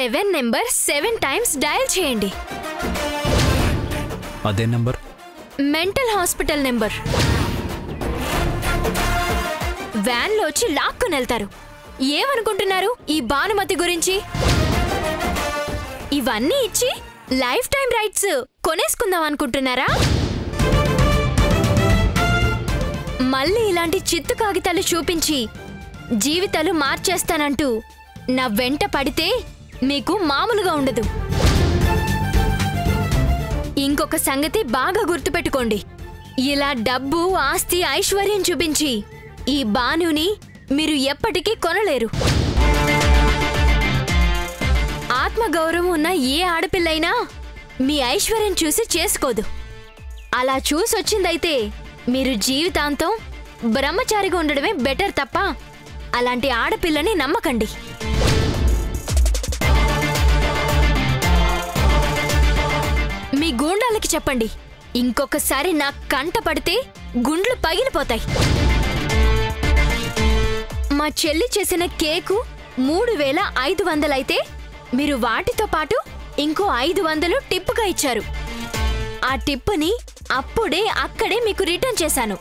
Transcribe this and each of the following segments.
7 number 7 times dial చేయండి. అదే number mental hospital number. వ్యాన్లో వచ్చి లాక్కుని వెళ్తారు. ఏమనుకుంటున్నారు ఈ భానుమతి గురించి? ఇవన్నీ ఇచ్చి లైఫ్ టైం రైట్స్ కొనేసుకుందాం అనుకుంటున్నారా? మళ్ళీ ఇలాంటి చిత్తు కాగితాలు చూపించి జీవితాలు మార్చేస్తానంటూ నా వెంట పడితే మీకు మామూలుగా ఉండదు. ఇంకొక సంగతి బాగా గుర్తుపెట్టుకోండి. ఇలా డబ్బు, ఆస్తి, ఐశ్వర్యం చూపించి ఈ భానుని మీరు ఎప్పటికీ కొనలేరు. ఆత్మగౌరవం ఉన్న ఏ ఆడపిల్లైనా మీ ఐశ్వర్యం చూసి చేసుకోదు. అలా చూసొచ్చిందైతే మీరు జీవితాంతం బ్రహ్మచారిగా ఉండడమే బెటర్ తప్ప అలాంటి ఆడపిల్లని నమ్మకండి. మీ గూండాలకి చెప్పండి, ఇంకొకసారి నా కంట పడితే గుండ్లు పగిలిపోతాయి. మా చెల్లి చేసిన కేకు 3500 అయితే మీరు వాటితో పాటు ఇంకో 500 టిప్పుగా ఇచ్చారు. ఆ టిప్పుని అప్పుడే అక్కడే మీకు రిటర్న్ చేశాను.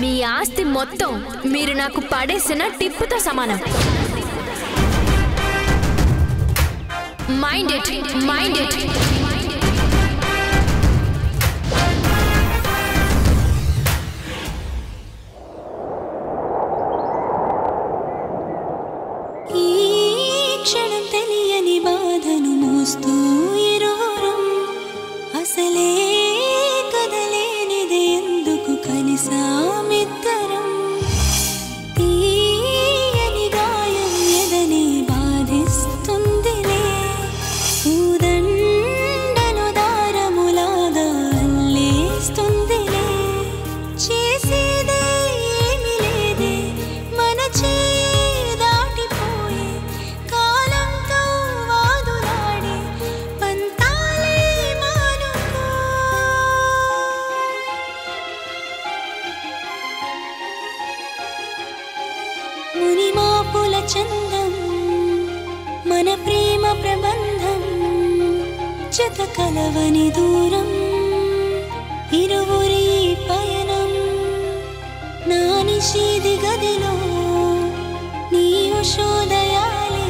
మీ ఆస్తి మొత్తం మీరు నాకు పడేసిన టిప్పుతో సమానం. Mind it, mind it. ఈ క్షణం తెలియని బాధను మోస్తూ ఇరువురం అసలే కదలేనిది ఎందుకు కలిసామిద్దరం. తీయని గాయం ఎదని బాధిస్తుందిలే, ఊదండను దారములాగా అల్లేస్తుందిలే. చేసేదే ఏమి లేదే మన దాటిపోయే కాలంతో వాదులాడే పంతాలే మానుకో. మునిమాపుల చందం మన ప్రేమ ప్రబంధం, జత కలవని దూరం ఇరువురి పయనం. నా నిషేధి గదిలో నీ ఉషోదయాలే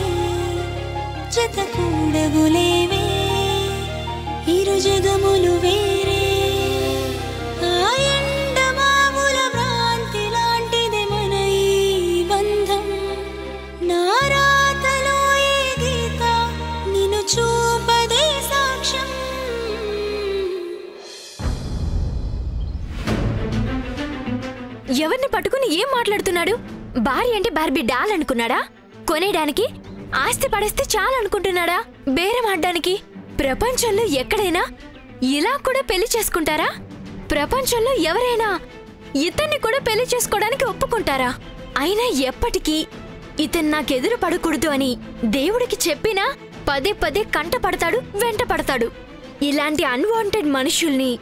జత కూడగులేవే, ఇరు జగములు వేరే. ఆ ఎండమావుల భ్రాంతి లాంటిది మన ఈ బంధం. నా రాతలో ఏ గీత నిన్ను చూపదే సాక్ష్యం. ఎవరిని పట్టుకుని ఏం మాట్లాడుతున్నాడు? భార్య అంటే బార్బీ డాల్ అనుకున్నాడా? కొనేయడానికి ఆస్తి పడేస్తే చాలనుకుంటున్నాడా? బేరం ఆడ్డానికి? ప్రపంచంలో ఎక్కడైనా ఇలా కూడా పెళ్లి చేసుకుంటారా? ప్రపంచంలో ఎవరైనా ఇతన్ని కూడా పెళ్లి చేసుకోవడానికి ఒప్పుకుంటారా? అయినా ఎప్పటికీ ఇతను నాకెదురు పడకూడదు అని దేవుడికి చెప్పినా పదే పదే కంట పడతాడు, వెంట పడతాడు. ఇలాంటి అన్వాంటెడ్ మనుషుల్ని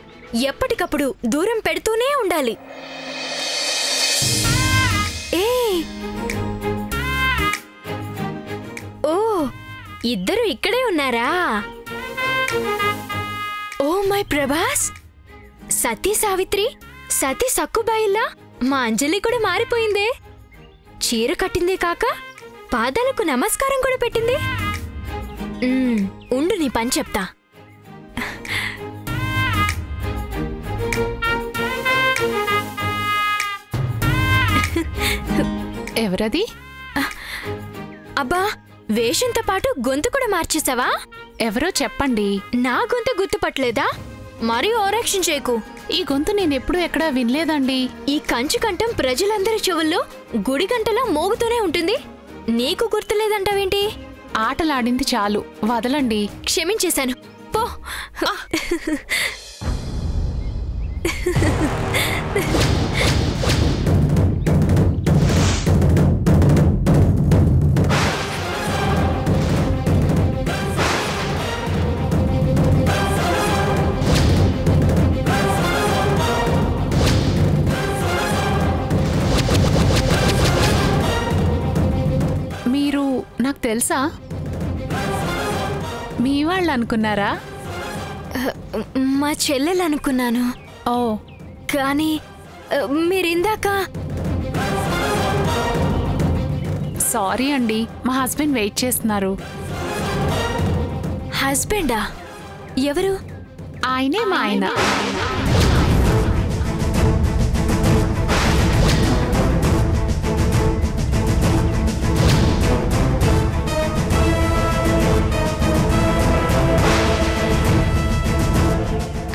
ఎప్పటికప్పుడు దూరం పెడుతూనే ఉండాలి. ఓ, ఇద్దరు ఇక్కడే ఉన్నారా? ఓ మై ప్రభాస్, సతీ సావిత్రి, సతీ సక్కుబాయిల్లా మా అంజలి కూడా మారిపోయిందే. చీర కట్టిందే కాక పాదాలకు నమస్కారం కూడా పెట్టింది. ఉండు నీ పని చెప్తా. ఎవరది? అబ్బా, వేషంతో పాటు గొంతు కూడా మార్చేసావా? ఎవరో చెప్పండి. నా గొంతు గుర్తుపట్టలేదా? మరీ ఓవరాక్షన్ చేయకు. ఈ గొంతు నేనెప్పుడూ ఎక్కడా వినలేదండి. ఈ కంచు కంఠం ప్రజలందరి చెవుల్లో గుడి గంటలా మోగుతూనే ఉంటుంది. నీకు గుర్తులేదంటావేంటి? ఆటలాడింది చాలు, వదలండి. క్షమించేశాను, పో. తెలుసా? మీ వాళ్ళు అనుకున్నారా? మా చెల్లెలు అనుకున్నాను. ఓ, కానీ మీరిందాక సారీ అండి, మా హస్బెండ్ వెయిట్ చేస్తున్నారు. హస్బెండా? ఎవరు? ఆయనే మా ఆయన.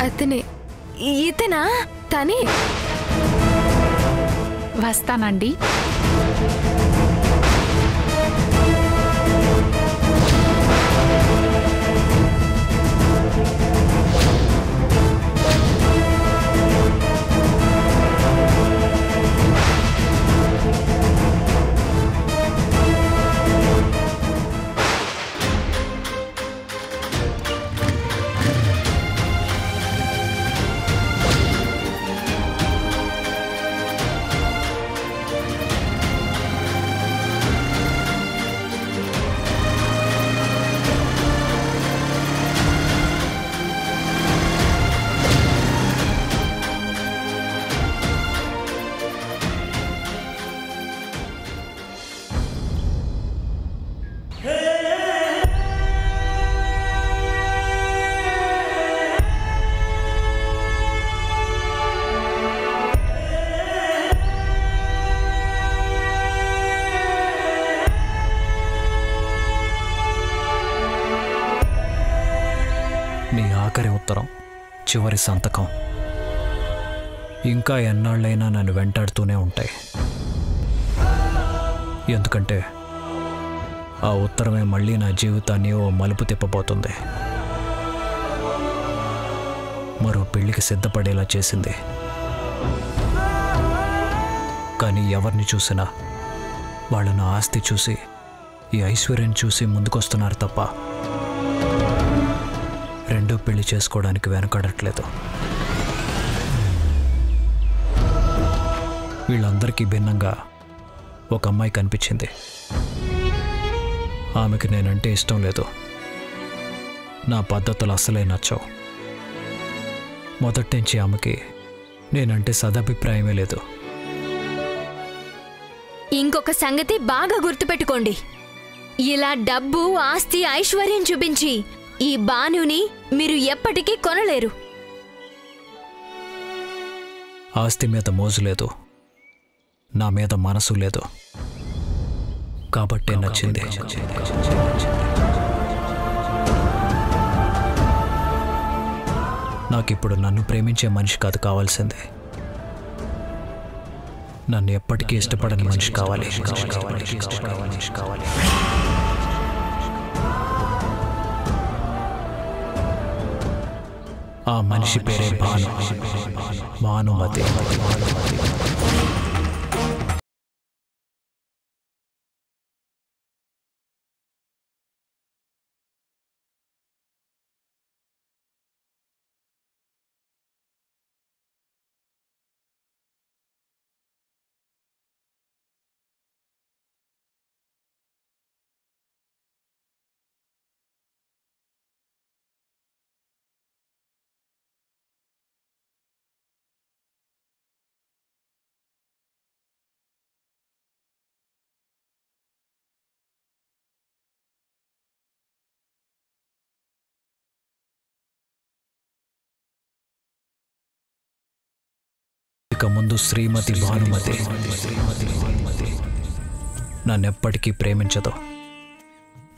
అతనే? ఇతనా? తనే? వస్తానండి. నీ ఆఖరి ఉత్తరం, చివరి సంతకం ఇంకా ఎన్నాళ్ళైనా నన్ను వెంటాడుతూనే ఉంటాయి. ఎందుకంటే ఆ ఉత్తరమే మళ్ళీ నా జీవితాన్ని ఓ మలుపు తిప్పబోతుంది. మరో పెళ్లికి సిద్ధపడేలా చేసింది. కానీ ఎవరిని చూసినా వాళ్ళు నా ఆస్తి చూసి, ఈ ఐశ్వర్యం చూసి ముందుకొస్తున్నారు తప్ప రెండో పెళ్లి చేసుకోవడానికి వెనకాడట్లేదు. వీళ్ళందరికీ భిన్నంగా ఒక అమ్మాయి కనిపించింది. ఆమెకి నేనంటే ఇష్టం లేదు. నా పద్ధతులు అస్సలే నచ్చవు. మొదటి నుంచి ఆమెకి నేనంటే సదభిప్రాయమే లేదు. ఇంకొక సంగతి బాగా గుర్తుపెట్టుకోండి. ఇలా డబ్బు, ఆస్తి, ఐశ్వర్యం చూపించి ఈ బానుని మీరు ఎప్పటికీ కొనలేరు. ఆస్తి మీద మోజు లేదు, నా మీద మనసు లేదు. కాబట్టే నచ్చింది. నాకిప్పుడు నన్ను ప్రేమించే మనిషి కాదు కావాల్సింది, నన్ను ఎప్పటికీ ఇష్టపడని మనిషి కావాలి. ఆ మనిషి పేరే భానుమతి. ఇక ముందు శ్రీమతి భానుమతి నన్నెప్పటికీ ప్రేమించదు,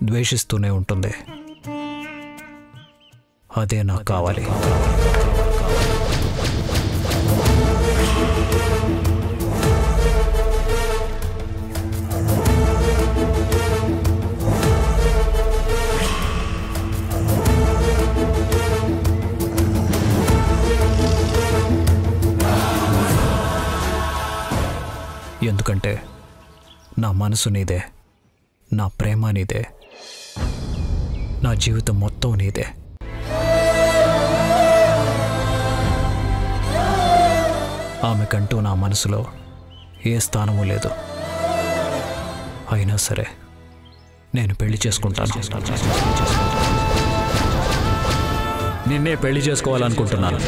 ద్వేషిస్తూనే ఉంటుంది. అదే నాకు కావాలి. ఎందుకంటే నా మనసు నీదే, నా ప్రేమ నీదే, నా జీవితం మొత్తం నీదే. ఆమెకంటూ నా మనసులో ఏ స్థానము లేదు. అయినా సరే నేను పెళ్లి చేసుకుంటాను. నిన్నే పెళ్లి చేసుకోవాలనుకుంటున్నాను.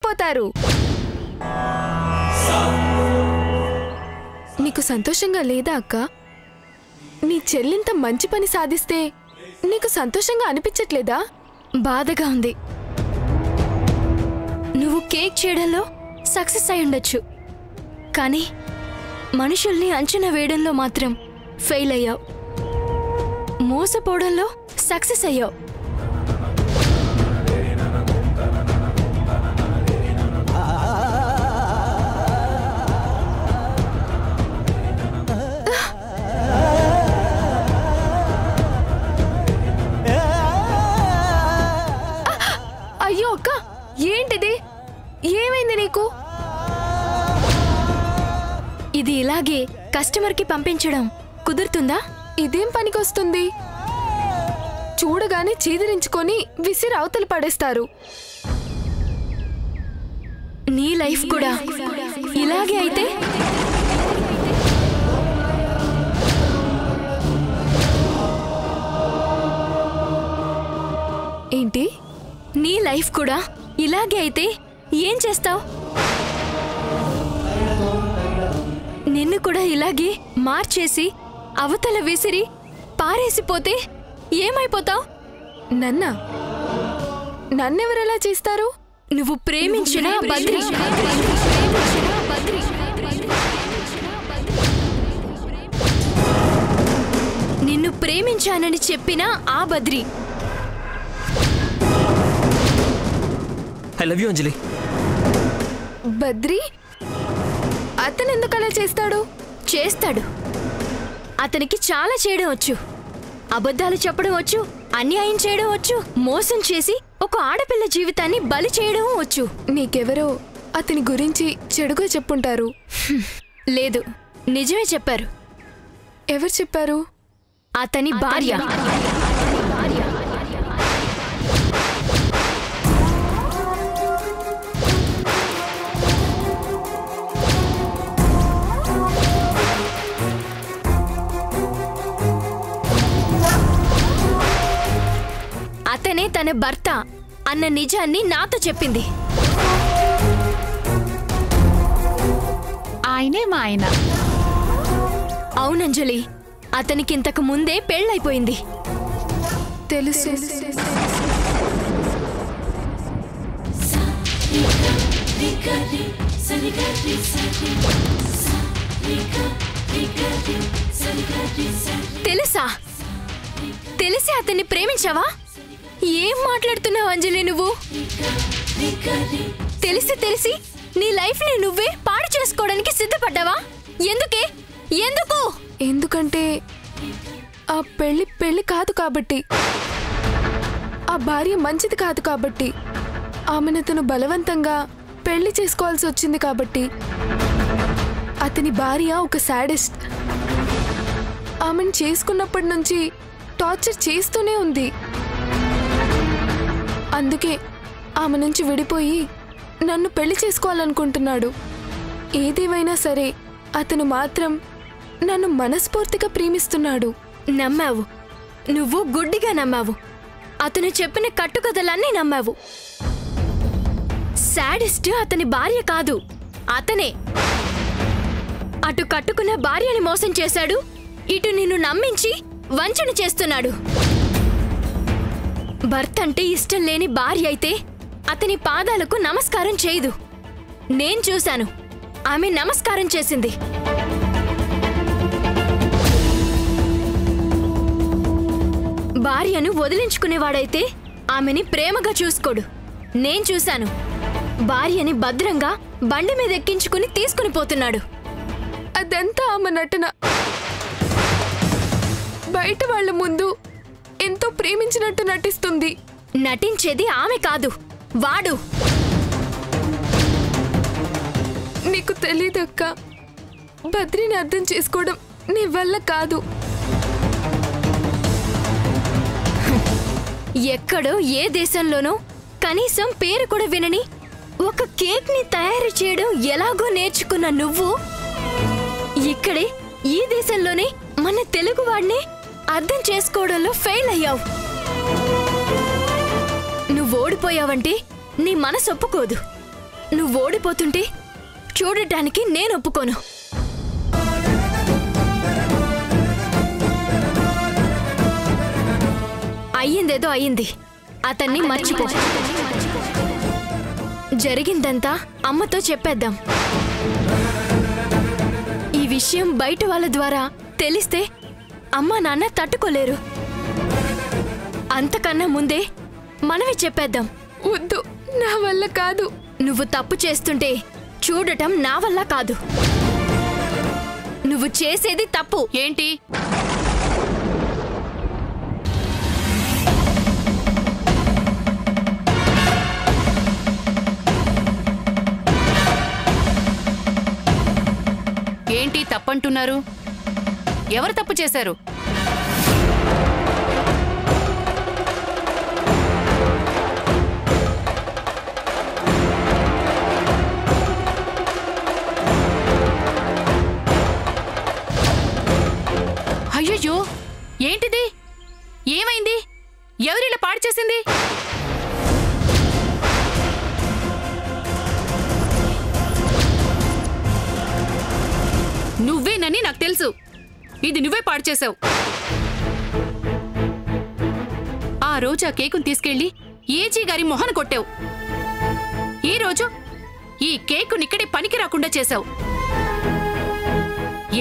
పోతారు. నీకు సంతోషంగా లేదా అక్క? నీ చెల్లింత మంచి పని సాధిస్తే నీకు సంతోషంగా అనిపించట్లేదా? బాధగా ఉంది. నువ్వు కేక్ చేయడంలో సక్సెస్ అయి ఉండొచ్చు, కానీ మనుషుల్ని అంచనా వేయడంలో మాత్రం ఫెయిల్ అయ్యావు. మోసపోవడంలో సక్సెస్ అయ్యావు. అయ్యో అక్క, ఏంటిది? ఏమైంది నీకు? ఇది ఇలాగే కస్టమర్కి పంపించడం కుదురుతుందా? ఇదేం పనికొస్తుంది? చూడగానే చీదిరించుకొని విసిరి అవతల పడేస్తారు. నీ లైఫ్ కూడా ఇలాగే అయితే? ఏంటి? నీ లైఫ్ కూడా ఇలాగే అయితే ఏం చేస్తావు? నిన్ను కూడా ఇలాగే మార్చేసి అవతల విసిరి పారేసిపోతే ఏమైపోతావు? నన్నెవరెలా చేస్తారు? నువ్వు ప్రేమించిన బద్రి. నిన్ను ప్రేమించానని చెప్పిన ఆ బద్రి. ఐ లవ్ యూ అంజలి. బద్రి అతను ఎందుకు అలా చేస్తాడు? చేస్తాడు. అతనికి చాలా చేయడం వచ్చు. అబద్ధాలు చెప్పడం వచ్చు, అన్యాయం చేయడం వచ్చు, మోసం చేసి ఒక ఆడపిల్ల జీవితాన్ని బలి చేయడం వచ్చు. నీకెవరో అతని గురించి చెడుగా చెప్పుంటారు. లేదు, నిజమే చెప్పారు. ఎవరు చెప్పారు? అతని భార్య. అతనే తన భర్త అన్న నిజాన్ని నాతో చెప్పింది. ఆయనే మా ఆయన. అవునంజలి, అతనికింతకు ముందే పెళ్ళైపోయింది. తెలుసు. తెలుసా? తెలిసి అతన్ని ప్రేమించావా? ఏం మాట్లాడుతున్నావు అంజలి నువ్వు? తెలిసి నీ లైఫ్ ని నువ్వే పాడు చేసుకోవడానికి సిద్ధపడ్డావా? ఎందుకే? ఎందుకు? ఎందుకంటే ఆ పెళ్లి కాదు కాబట్టి, ఆ భార్య మంచిది కాదు కాబట్టి, ఆమెను అతను బలవంతంగా పెళ్లి చేసుకోవాల్సి వచ్చింది కాబట్టి. అతని భార్య ఒక సాడిస్ట్. ఆమెను చేసుకున్నప్పటి నుంచి టార్చర్ చేస్తూనే ఉంది. అందుకే ఆమె నుంచి విడిపోయి నన్ను పెళ్లి చేసుకోవాలనుకుంటున్నాడు. ఏదేమైనా సరే అతను మాత్రం నన్ను మనస్ఫూర్తిగా ప్రేమిస్తున్నాడు. నమ్మావు, నువ్వు గుడ్డిగా నమ్మావు. అతను చెప్పిన కట్టుకథలన్నీ నమ్మావు. సాడిస్ట్ అతని భార్య కాదు, అతనే. అటు కట్టుకున్న భార్యని మోసం చేశాడు, ఇటు నిన్ను నమ్మించి వంచన చేస్తున్నాడు. భర్త అంటే ఇష్టం లేని భార్య అయితే అతని పాదాలకు నమస్కారం చేయదు. నేను చూశాను, ఆమె నమస్కారం చేసింది. భార్యను వదిలించుకునేవాడైతే ఆమెని ప్రేమగా చూసుకోడు. నేను చూశాను, భార్యని భద్రంగా బండి మీద ఎక్కించుకుని తీసుకుని పోతున్నాడు. అదంతా ఆమె నటన. బయట వాళ్ళ ముందు ఎంతో ప్రేమించినట్టు నటిస్తుంది. నటించేది ఆమె కాదు, వాడు. నీకు తెలీదక్క, బద్రిని అర్థం చేసుకోవడం నీ వల్ల కాదు. ఎక్కడో ఏ దేశంలోనో కనీసం పేరు కూడా వినని ఒక కేక్ ని తయారు చేయడం ఎలాగో నేర్చుకున్న నువ్వు ఇక్కడే ఈ దేశంలోనే మన తెలుగు వాడిని అర్థం చేసుకోవడంలో ఫెయిల్ అయ్యావు. నువ్వు ఓడిపోయావంటే నీ మనసు ఒప్పుకోదు. నువ్వు ఓడిపోతుంటే చూడటానికి నేను ఒప్పుకోను. అయ్యిందేదో అయ్యింది, అతన్ని మర్చిపో. జరిగిందంతా అమ్మతో చెప్పేద్దాం. ఈ విషయం బయట వాళ్ళ ద్వారా తెలిస్తే అమ్మా నాన్న తట్టుకోలేరు. అంతకన్నా ముందే మనమే చెప్పేద్దాం. వద్దు, నా వల్ల కాదు. నువ్వు తప్పు చేస్తుంటే చూడటం నా వల్ల కాదు. నువ్వు చేసేది తప్పు. ఏంటి? ఏంటి తప్పంటున్నారు? ఎవరు తప్పు చేశారు? అయ్యయ్యో, ఏంటిది? ఏమైంది? ఎవరిలా పాడు చేసింది? నువ్వేనని నాకు తెలుసు. ఇది నువ్వే పాడు చేసావు. ఆ రోజు ఆ కేకును తీసుకెళ్లి ఏజీ గారి మొహన కొట్టావు. ఈ రోజు ఈ కేకుని ఇక్కడే పనికి రాకుండా చేశావు.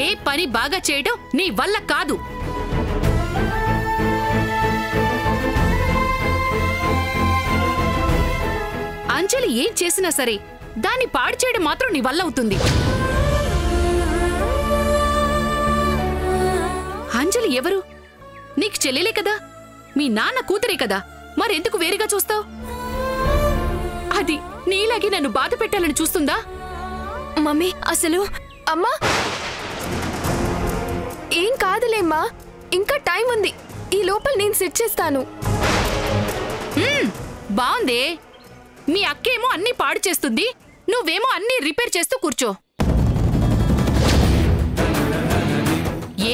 ఏ పని బాగా చేయడం నీ వల్ల కాదు. అంజలి ఏం చేసినా సరే దాన్ని పాడు చేయడం మాత్రం నీ వల్ల అవుతుంది. అంజలి ఎవరు? నీకు చెల్లెలే కదా, మీ నాన్న కూతురే కదా, మరెందుకు వేరుగా చూస్తావు? అది నీలాగే నన్ను బాధ పెట్టాలని చూస్తుందా? మమ్మీ, అసలు అమ్మా, ఏం కాదులేమ్మా, ఇంకా టైం ఉంది. ఈ లోపల నేను సెట్ చేస్తాను. బాగుందే. మీ అక్కేమో అన్నీ పాడు చేస్తుంది, నువ్వేమో అన్నీ రిపేర్ చేస్తూ కూర్చో.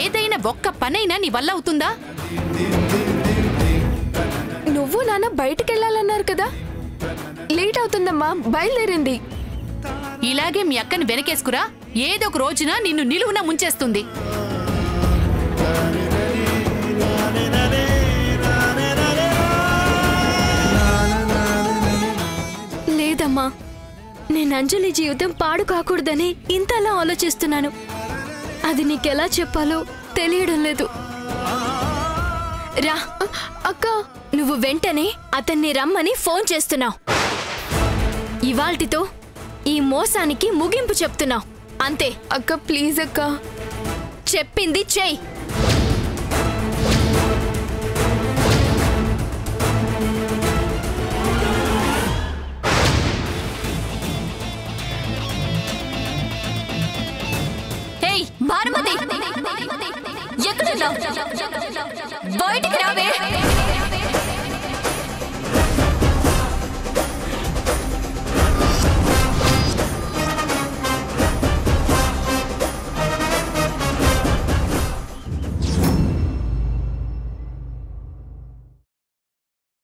ఏదైనా ఒక్క పనైనా నీ వల్ల అవుతుందా? నువ్వు నాన్న బయటకెళ్ళాలన్నారు కదా, లేట్ అవుతుందమ్మా, బయలుదేరింది. ఇలాగే మీ అక్కని వెనకేసుకురా, ఏదో ఒక రోజున నిన్ను నిలువున ముంచేస్తుంది. లేదమ్మా, నేను అంజలి జీవితం పాడు కాకూడదని ఇంతలా ఆలోచిస్తున్నాను. అది నీకెలా చెప్పాలో తెలియడం లేదు. రా అక్క, నువ్వు వెంటనే అతన్ని రమ్మని ఫోన్ చేస్తున్నావు. ఇవాల్టితో ఈ మోసానికి ముగింపు చెప్తున్నావు అంతే. అక్క ప్లీజ్ అక్క, చెప్పింది చెయ్యి.